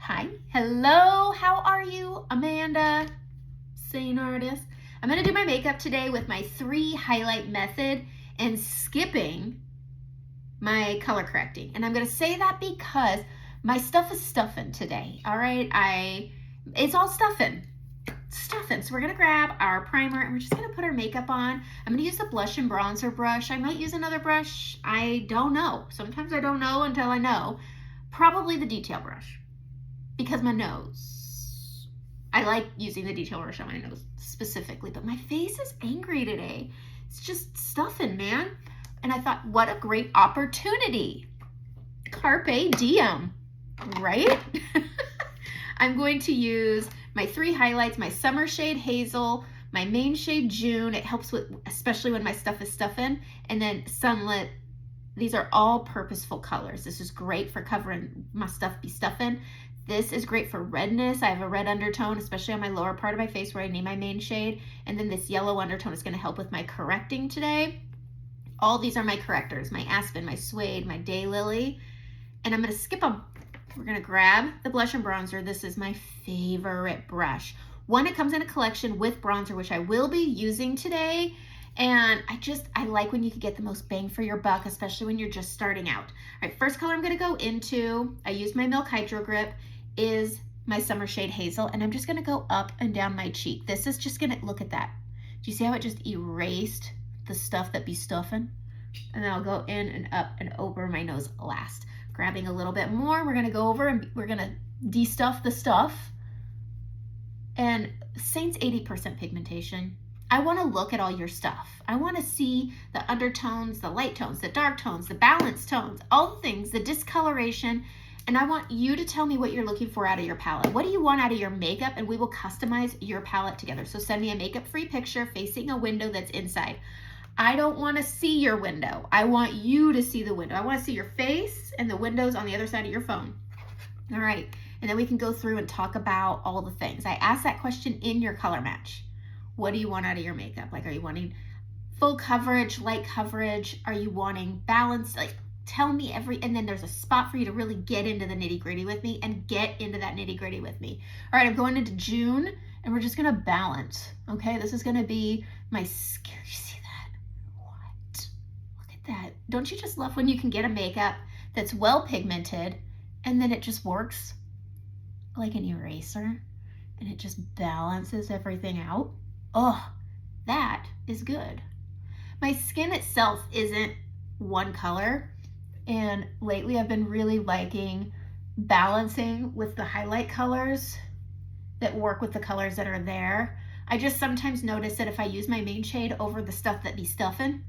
Hi, hello, how are you? Amanda, Seint artist. I'm gonna do my makeup today with my 3 highlight method and skipping my color correcting. And I'm gonna say that because my stuff is stuffing today, all right? It's all stuffing. So we're gonna grab our primer and we're just gonna put our makeup on. I'm gonna use the blush and bronzer brush. I might use another brush, I don't know. Sometimes I don't know until I know. Probably the detail brush. Because my nose, I like using the detail brush on my nose specifically, but my face is angry today. It's just stuffing, man. And I thought, what a great opportunity. Carpe diem, right? I'm going to use my 3 highlights, my summer shade Hazel, my main shade June. It helps with, especially when my stuff is stuffing, and then Sunlit. These are all purposeful colors. This is great for covering my stuff be stuffing. This is great for redness. I have a red undertone, especially on my lower part of my face where I need my main shade. And then this yellow undertone is going to help with my correcting today. All these are my correctors, my Aspen, my Suede, my Daylily. And I'm going to skip them. We're going to grab the blush and bronzer. This is my favorite brush. One, it comes in a collection with bronzer, which I will be using today. And I like when you can get the most bang for your buck, especially when you're just starting out. All right, first color I'm going to go into, I used my Milk Hydro Grip, is my summer shade Hazel, and I'm just going to go up and down my cheek. This is just going to, look at that. Do you see how it just erased the stuff that be stuffing? And then I'll go in and up and over my nose last. Grabbing a little bit more, we're going to go over and we're going to de-stuff the stuff. And Seint's 80% pigmentation. I want to look at all your stuff. I want to see the undertones, the light tones, the dark tones, the balanced tones, all the things, the discoloration. And I want you to tell me what you're looking for out of your palette. What do you want out of your makeup? And we will customize your palette together. So send me a makeup-free picture facing a window that's inside. I don't want to see your window. I want you to see the window. I want to see your face and the windows on the other side of your phone. All right. And then we can go through and talk about all the things. I asked that question in your color match. What do you want out of your makeup? Like, are you wanting full coverage, light coverage? Are you wanting balance? Like, tell me and then there's a spot for you to really get into the nitty gritty with me and get into that nitty gritty with me. All right, I'm going into June and we're just gonna balance, okay? This is gonna be my skin. You see that? What? Look at that. Don't you just love when you can get a makeup that's well pigmented and then it just works like an eraser and it just balances everything out? Oh, that is good. My skin itself isn't one color, and lately I've been really liking balancing with the highlight colors that work with the colors that are there. I just sometimes notice that if I use my main shade over the stuff that be stuffing,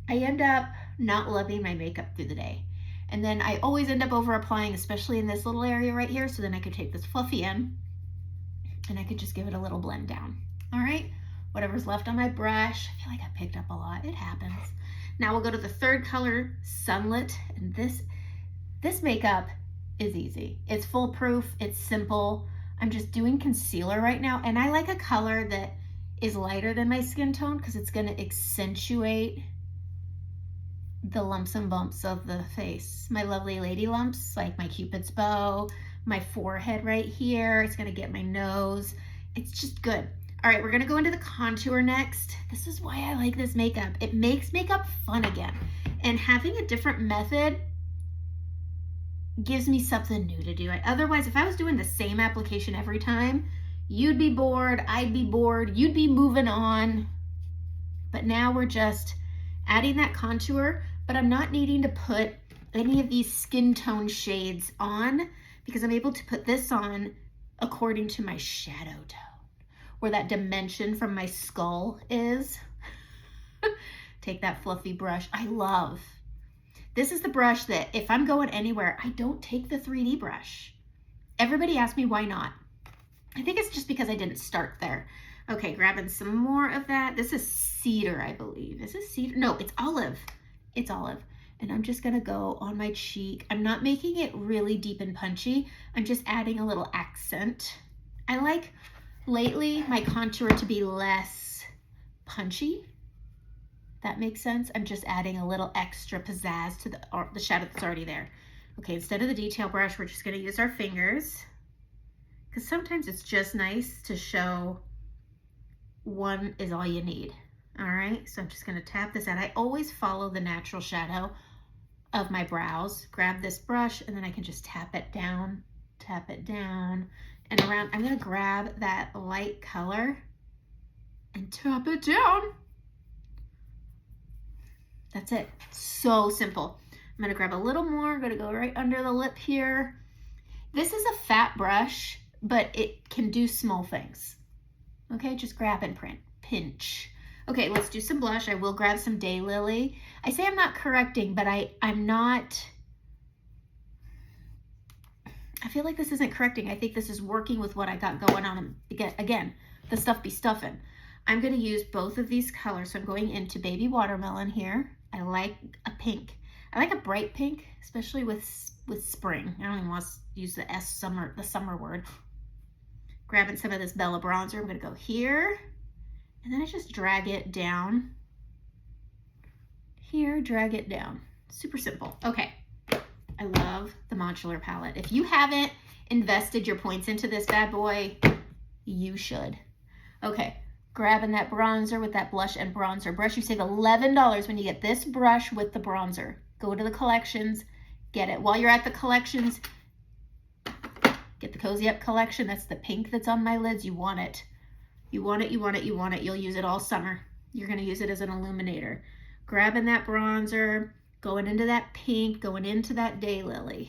I end up not loving my makeup through the day. And then I always end up over applying, especially in this little area right here, so then I could take this fluffy in and I could just give it a little blend down. All right, whatever's left on my brush. I feel like I picked up a lot, it happens. Now we'll go to the 3rd color, Sunlit, and this makeup is easy. It's foolproof, it's simple. I'm just doing concealer right now, and I like a color that is lighter than my skin tone because it's gonna accentuate the lumps and bumps of the face. My lovely lady lumps, like my Cupid's bow, my forehead right here. It's gonna get my nose. It's just good. All right, we're gonna go into the contour next. This is why I like this makeup. It makes makeup fun again. And having a different method gives me something new to do. Otherwise, if I was doing the same application every time, you'd be bored, I'd be bored, you'd be moving on. But now we're just adding that contour, but I'm not needing to put any of these skin tone shades on because I'm able to put this on according to my shadow tone, where that dimension from my skull is. Take that fluffy brush. I love. This is the brush that if I'm going anywhere, I don't take the 3D brush. Everybody asks me why not. I think it's just because I didn't start there. Okay, grabbing some more of that. This is cedar, I believe. Is this cedar? No, it's olive. It's olive. And I'm just gonna go on my cheek. I'm not making it really deep and punchy. I'm just adding a little accent. I like lately my contour to be less punchy. That makes sense. I'm just adding a little extra pizzazz to the shadow that's already there. Okay, instead of the detail brush, we're just gonna use our fingers because sometimes it's just nice to show one is all you need. All right, so I'm just gonna tap this out. I always follow the natural shadow of my brows. Grab this brush and then I can just tap it down and around. I'm gonna grab that light color and tap it down. That's it, so simple. I'm gonna grab a little more, I'm gonna go right under the lip here. This is a fat brush, but it can do small things. Okay, just grab and pinch. Okay, let's do some blush. I will grab some Daylily. I say I'm not correcting, but I'm not, I feel like this isn't correcting. I think this is working with what I got going on. Again, the stuff be stuffing. I'm gonna use both of these colors. So I'm going into Baby Watermelon here. I like a pink. I like a bright pink, especially with spring. I don't even want to use the summer word. Grabbing some of this Bella bronzer. I'm gonna go here, and then I just drag it down. Here, drag it down. Super simple. Okay, I love the Modular palette. If you haven't invested your points into this bad boy, you should. Okay, grabbing that bronzer with that blush and bronzer brush. You save $11 when you get this brush with the bronzer. Go to the collections, get it. While you're at the collections, get the Cozy Up collection. That's the pink that's on my lids. You want it. You want it, you want it, you want it. You'll use it all summer. You're gonna use it as an illuminator. Grabbing that bronzer, going into that pink, going into that Daylily.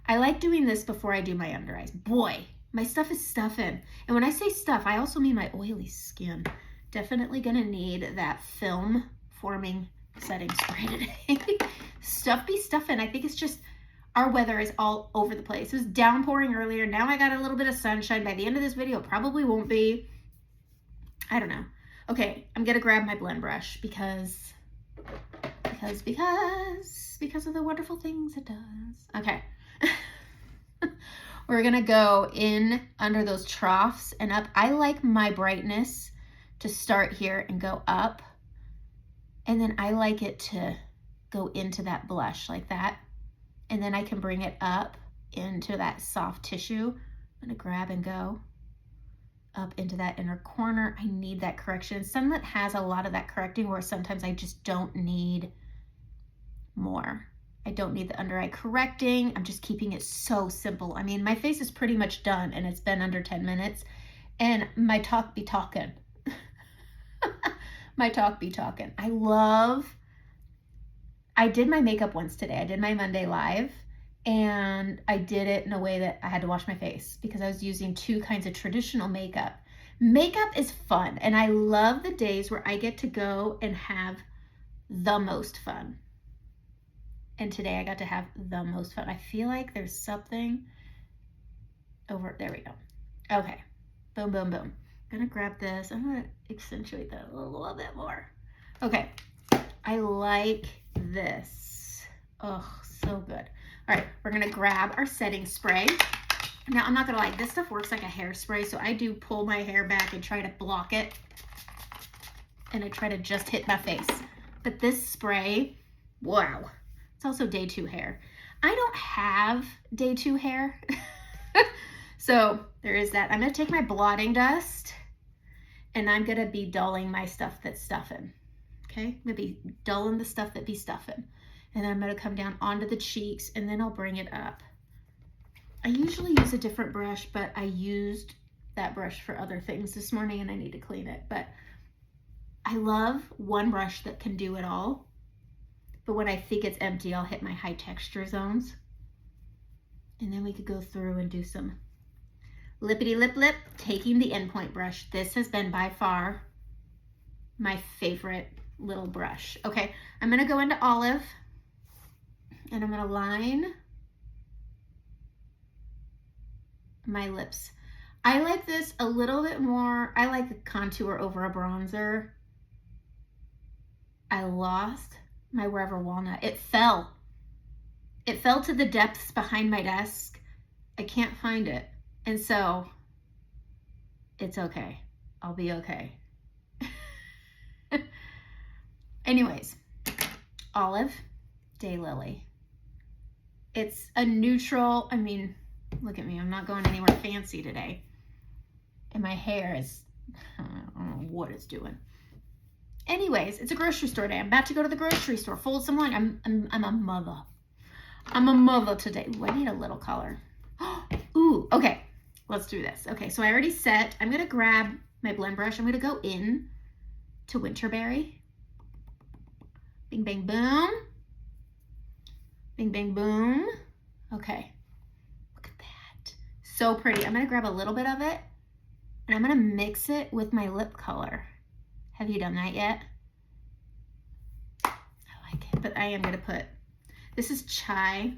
I like doing this before I do my under eyes. Boy, my stuff is stuffing. And when I say stuff, I also mean my oily skin. Definitely gonna need that film forming setting spray today. Stuff be stuffing. I think it's just, our weather is all over the place. It was downpouring earlier. Now I got a little bit of sunshine. By the end of this video, it probably won't be. I don't know. Okay, I'm gonna grab my blend brush because of the wonderful things it does. Okay. We're gonna go in under those troughs and up. I like my brightness to start here and go up. And then I like it to go into that blush like that. And then I can bring it up into that soft tissue. I'm gonna grab and go up into that inner corner. I need that correction. Sunlit has a lot of that correcting where sometimes I just don't need more. I don't need the under eye correcting. I'm just keeping it so simple. I mean, my face is pretty much done and it's been under 10 minutes and my talk be talking. My talk be talking. I did my makeup once today. I did my Monday live and I did it in a way that I had to wash my face because I was using two kinds of traditional makeup. Makeup is fun and I love the days where I get to go and have the most fun. And today I got to have the most fun. I feel like there's something over, there we go. Okay, boom, boom, boom. I'm gonna grab this. I'm gonna accentuate that a little bit more. Okay, I like this. Oh, so good. All right, we're gonna grab our setting spray. Now, I'm not gonna lie, this stuff works like a hairspray, so I do pull my hair back and try to block it. And I try to just hit my face. But this spray, wow. It's also day 2 hair. I don't have day 2 hair. So there is that. I'm gonna take my blotting dust and I'm gonna be dulling my stuff that's stuffing. Okay, I'm gonna be dulling the stuff that be stuffing. And then I'm gonna come down onto the cheeks and then I'll bring it up. I usually use a different brush, but I used that brush for other things this morning and I need to clean it. But I love one brush that can do it all. But when I think it's empty, I'll hit my high texture zones. And then we could go through and do some lippity lip, taking the endpoint brush. This has been by far my favorite little brush. Okay, I'm gonna go into Olive and I'm gonna line my lips. I like this a little bit more. I like the contour over a bronzer. I lost my Wherever Walnut. It fell to the depths behind my desk. I can't find it. And so it's okay. I'll be okay. Anyways, Olive, Daylily. It's a neutral, I mean, Look at me, I'm not going anywhere fancy today. And my hair is, I don't know what it's doing. Anyways, it's a grocery store day. I'm about to go to the grocery store, fold some laundry. I'm a mother. I'm a mother today. Ooh, I need a little color. Ooh, okay, let's do this. Okay, so I already set. I'm gonna grab my blend brush. I'm gonna go in to Winterberry. Bing, bang, boom. Bing, bang, boom. Okay, look at that. So pretty. I'm gonna grab a little bit of it and I'm gonna mix it with my lip color. Have you done that yet? I like it, but I am gonna put, this is chai,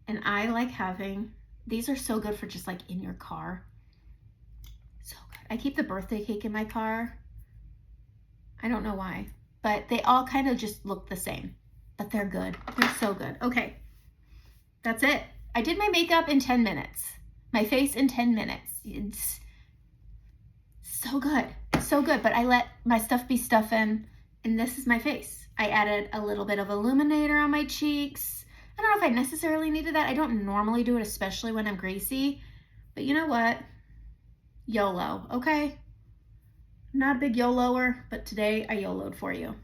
and I like having, these are so good for just like in your car. So good. I keep the birthday cake in my car. I don't know why, but they all kind of just look the same, but they're good. They're so good. Okay, that's it. I did my makeup in 10 minutes. My face in 10 minutes. It's so good. So good, but I let my stuff be stuffing, and this is my face. I added a little bit of illuminator on my cheeks. I don't know if I necessarily needed that. I don't normally do it, especially when I'm greasy, but you know what? YOLO, okay? I'm not a big YOLOer, but today I YOLO'd for you.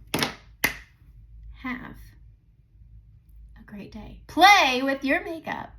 Have a great day. Play with your makeup.